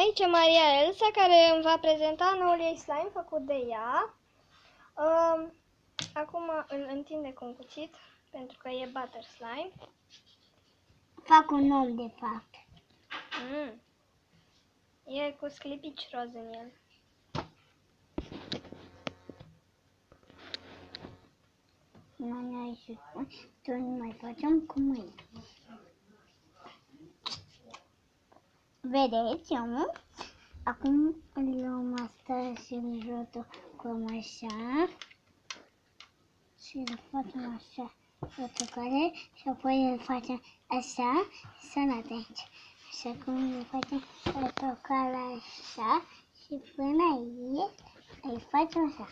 Aici e Maria Elsa, care îmi va prezenta noul ei slime făcut de ea. Acum îl întinde cu un cuțit, pentru că e butter slime. Fac un om, de fapt. E cu sclipici roz în el. Noi tu nu mai facem cu mâini. Vedeți, omul? Acum îl luăm asta și îl rotocăm așa. Și îl facem așa, rotocare, și apoi îl facem așa, sunat aici. Și acum îl facem rotocare așa și până aici îl facem așa.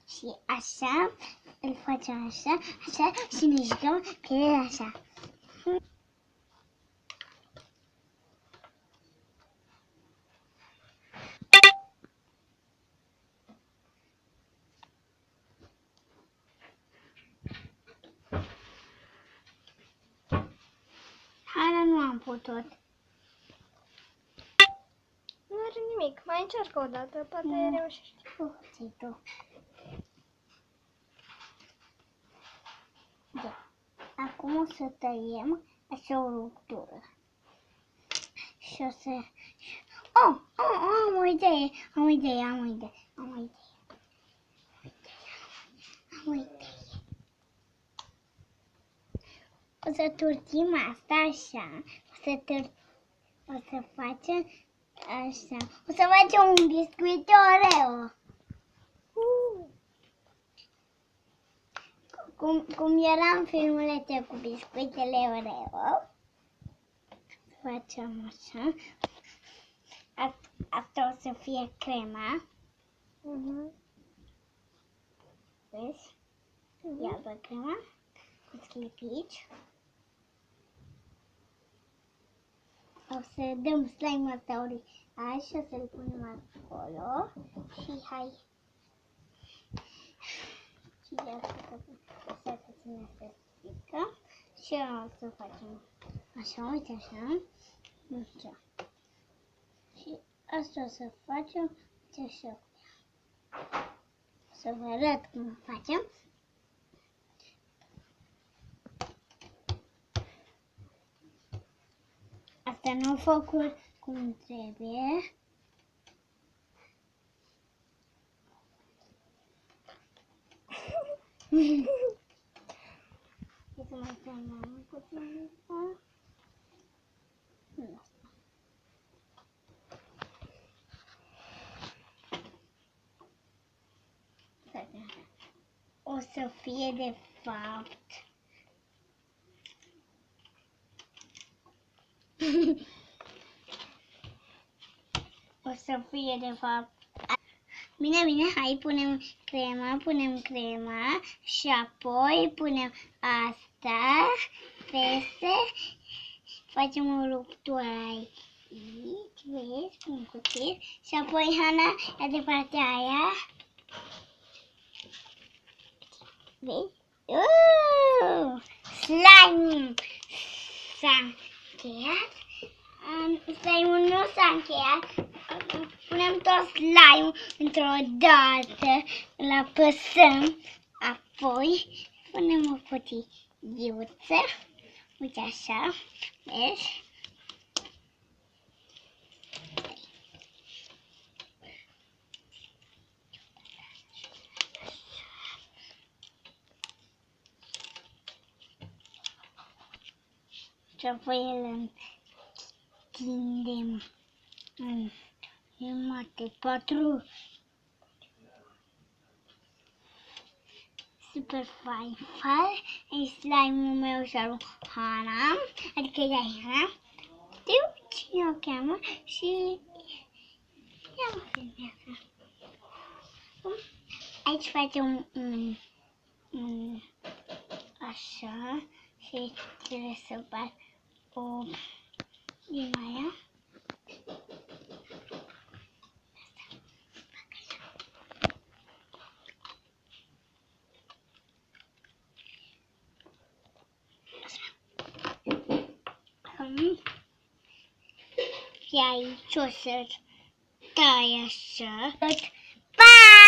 Și așa, îl facem așa, așa și ne jucăm pe el așa. Hai, nu am putut. Nu are nimic. Mai încearcă o dată, poate reușești. Cuțitul. Da. Acum o să tăiem așa o ruptură. Și o să... am o idee, am o idee. O să turtim asta așa, o să facem așa, o să facem un biscuit Oreo. Cum era în filmulețe cu biscuitele Oreo. Facem așa. Asta o să fie crema. Vezi? Iată crema cu sclipici. O să dăm slime-ul ăsta uriaș și o să-l punem acolo. Și hai. Și iată că așa puțin să strică. Și o să facem așa, uite așa. Așa. Și asta o să facem, uite așa. Să vă arăt cum facem. Asta nu a făcut cum trebuie. Să mai filmăm puțin asta. O să fie de fapt Bine, hai punem crema și apoi punem asta peste, facem o ruptură aici, vezi, cu un cuțit și apoi Hana ia de partea aia, vezi? Slime s-a încheiat, slime-ul nu s-a încheiat. Punem tot slime într-o dată, îl apăsăm, apoi punem o cutiuță, uite așa, vezi? Și apoi îl întindem în jumate, 4. Super fain. E slime-ul meu și al lui Hana, adică ea e Hana. Știu cine o cheamă și ea mă filmează. Aici facem un așa și trebuie să bag o din aia. Și aici o să Da, e așa. Pa!